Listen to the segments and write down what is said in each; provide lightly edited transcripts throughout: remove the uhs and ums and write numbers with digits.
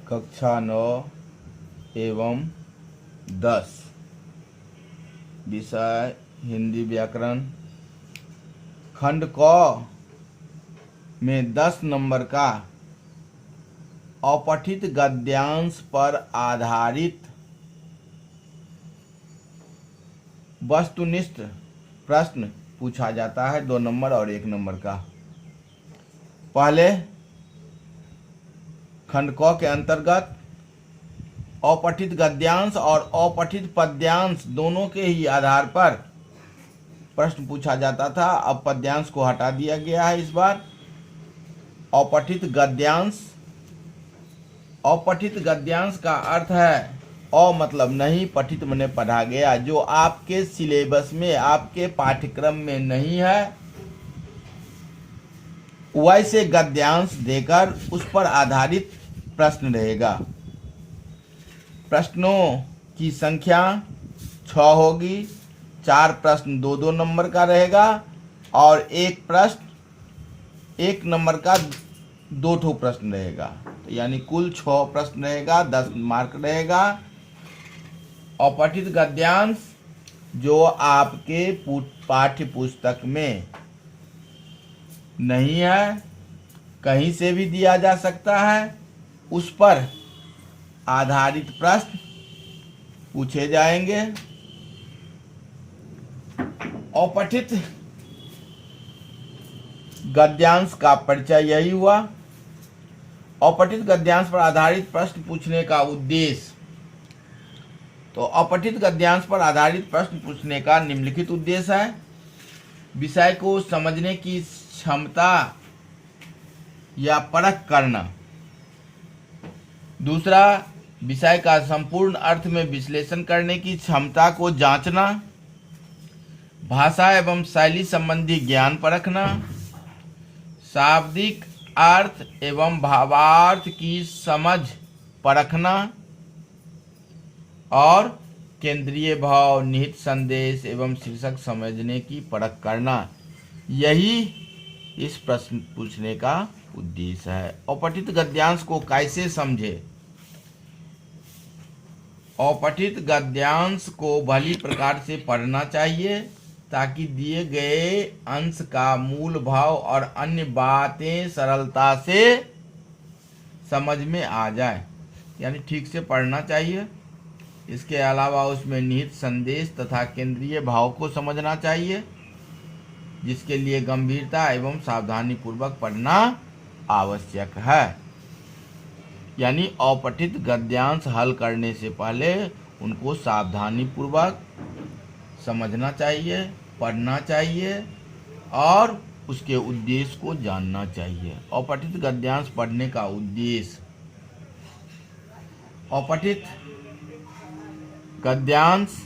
कक्षा 9 एवं 10 विषय हिंदी व्याकरण खंड क में 10 नंबर का अपठित गद्यांश पर आधारित वस्तुनिष्ठ प्रश्न पूछा जाता है। 2 नंबर और 1 नंबर का। पहले खंड क के अंतर्गत अपठित गद्यांश और अपठित पद्यांश दोनों के ही आधार पर प्रश्न पूछा जाता था। अब पद्यांश को हटा दिया गया है इस बार। अपठित गद्यांश का अर्थ है अ मतलब नहीं, पठित माने पढ़ा गया, जो आपके सिलेबस में, आपके पाठ्यक्रम में नहीं है, वैसे गद्यांश देकर उस पर आधारित प्रश्न रहेगा। प्रश्नों की संख्या 6 होगी। 4 प्रश्न 2-2 नंबर का रहेगा और 1 प्रश्न 1 नंबर का 2 ठो प्रश्न रहेगा। तो यानी कुल 6 प्रश्न रहेगा, 10 मार्क रहेगा। अपठित गद्यांश जो आपके पाठ्य पुस्तक में नहीं है, कहीं से भी दिया जा सकता है, उस पर आधारित प्रश्न पूछे जाएंगे। अपठित गद्यांश का परिचय यही हुआ। अपठित गद्यांश पर आधारित प्रश्न पूछने का उद्देश्य। तो अपठित गद्यांश पर आधारित प्रश्न पूछने का निम्नलिखित उद्देश्य है: विषय को समझने की क्षमता या परख करना। दूसरा, विषय का संपूर्ण अर्थ में विश्लेषण करने की क्षमता को जांचना। भाषा एवं शैली संबंधी ज्ञान परखना। शाब्दिक अर्थ एवं भावार्थ की समझ परखना और केंद्रीय भाव, निहित संदेश एवं शीर्षक समझने की परख करना। यही इस प्रश्न पूछने का उद्देश्य है। अपठित गद्यांश को कैसे समझे? अपठित गद्यांश को भली प्रकार से पढ़ना चाहिए ताकि दिए गए अंश का मूल भाव और अन्य बातें सरलता से समझ में आ जाए। यानी ठीक से पढ़ना चाहिए। इसके अलावा उसमें निहित संदेश तथा केंद्रीय भाव को समझना चाहिए, जिसके लिए गंभीरता एवं सावधानी पूर्वक पढ़ना आवश्यक है। यानी अपठित गद्यांश हल करने से पहले उनको सावधानी पूर्वक समझना चाहिए, पढ़ना चाहिए और उसके उद्देश्य को जानना चाहिए। अपठित गद्यांश पढ़ने का उद्देश्य। अपठित गद्यांश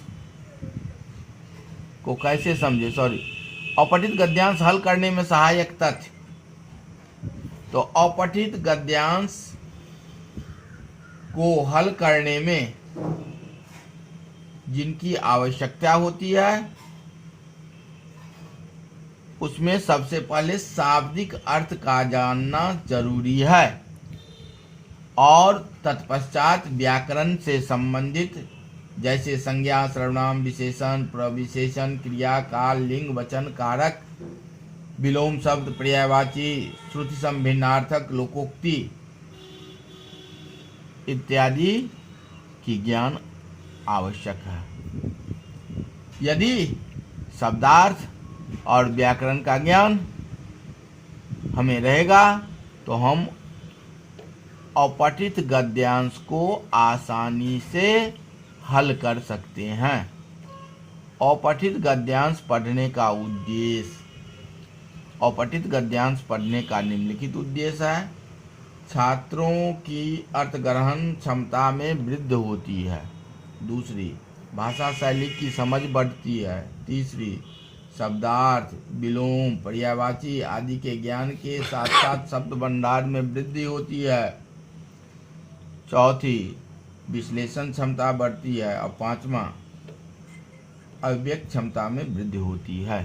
को कैसे समझे? अपठित गद्यांश हल करने में सहायक तथ्य। तो अपठित गद्यांश को हल करने में जिनकी आवश्यकता होती है, उसमें सबसे पहले शाब्दिक अर्थ का जानना जरूरी है और तत्पश्चात व्याकरण से संबंधित जैसे संज्ञा, सर्वनाम, विशेषण, प्रविशेषण, क्रिया, काल, लिंग, वचन, कारक, विलोम शब्द, पर्यायवाची, श्रुति संभिन्नार्थक, लोकोक्ति इत्यादि की ज्ञान आवश्यक है। यदि शब्दार्थ और व्याकरण का ज्ञान हमें रहेगा तो हम अपठित गद्यांश को आसानी से हल कर सकते हैं। अपठित गद्यांश पढ़ने का उद्देश्य। अपठित गद्यांश पढ़ने का निम्नलिखित उद्देश्य है: छात्रों की अर्थग्रहण क्षमता में वृद्धि होती है। दूसरी, भाषा शैली की समझ बढ़ती है। तीसरी, शब्दार्थ, विलोम, पर्यायवाची आदि के ज्ञान के साथ साथ शब्द भंडार में वृद्धि होती है। चौथी, विश्लेषण क्षमता बढ़ती है। और 5वां, अव्यक्त क्षमता में वृद्धि होती है।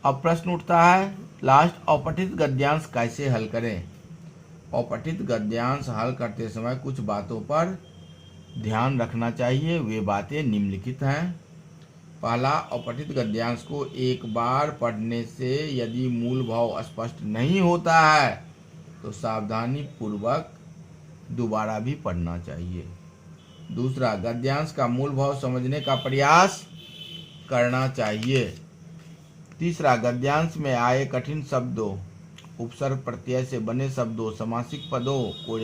अब प्रश्न उठता है लास्ट, अपठित गद्यांश कैसे हल करें? अपठित गद्यांश हल करते समय कुछ बातों पर ध्यान रखना चाहिए। वे बातें निम्नलिखित हैं। पहला, अपठित गद्यांश को एक बार पढ़ने से यदि मूल भाव स्पष्ट नहीं होता है तो सावधानी पूर्वक दोबारा भी पढ़ना चाहिए। दूसरा, गद्यांश का मूल भाव समझने का प्रयास करना चाहिए। तीसरा, गद्यांश में आए कठिन शब्दों, उपसर्ग प्रत्यय से बने शब्दों, समासिक पदों को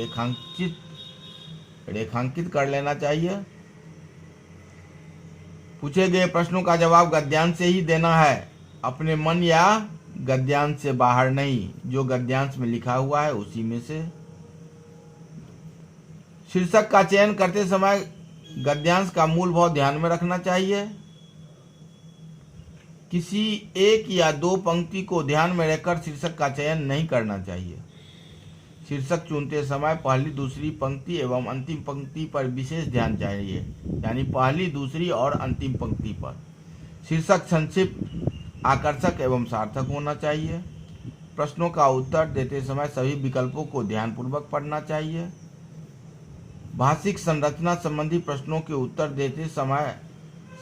रेखांकित कर लेना चाहिए। पूछे गए प्रश्नों का जवाब गद्यांश से ही देना है, अपने मन या गद्यांश से बाहर नहीं। जो गद्यांश में लिखा हुआ है उसी में से। शीर्षक का चयन करते समय गद्यांश का मूल भाव ध्यान में रखना चाहिए। किसी एक या दो पंक्ति को ध्यान में रखकर शीर्षक का चयन नहीं करना चाहिए। शीर्षक चुनते समय पहली, दूसरी पंक्ति एवं अंतिम पंक्ति पर विशेष ध्यान चाहिए, यानी पहली, दूसरी और अंतिम पंक्ति पर। शीर्षक संक्षिप्त, आकर्षक एवं सार्थक होना चाहिए। प्रश्नों का उत्तर देते समय सभी विकल्पों को ध्यानपूर्वक पढ़ना चाहिए। भाषिक संरचना संबंधी प्रश्नों के उत्तर देते समय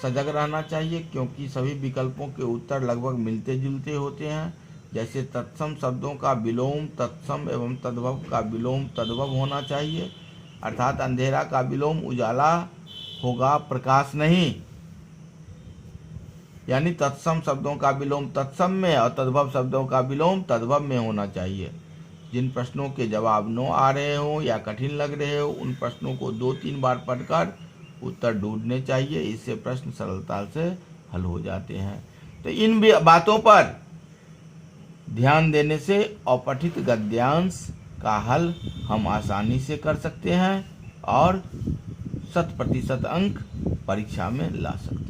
सजग रहना चाहिए, क्योंकि सभी विकल्पों के उत्तर लगभग मिलते जुलते होते हैं। जैसे तत्सम शब्दों का विलोम तत्सम एवं तद्भव का विलोम तद्भव होना चाहिए, अर्थात अंधेरा का विलोम उजाला होगा, प्रकाश नहीं। यानी तत्सम शब्दों का विलोम तत्सम में और तद्भव शब्दों का विलोम तद्भव में होना चाहिए। जिन प्रश्नों के जवाब नो आ रहे हो या कठिन लग रहे हो, उन प्रश्नों को 2-3 बार पढ़कर उत्तर ढूंढने चाहिए। इससे प्रश्न सरलता से हल हो जाते हैं। तो इन बातों पर ध्यान देने से अपठित गद्यांश का हल हम आसानी से कर सकते हैं और 100% अंक परीक्षा में ला सकते हैं।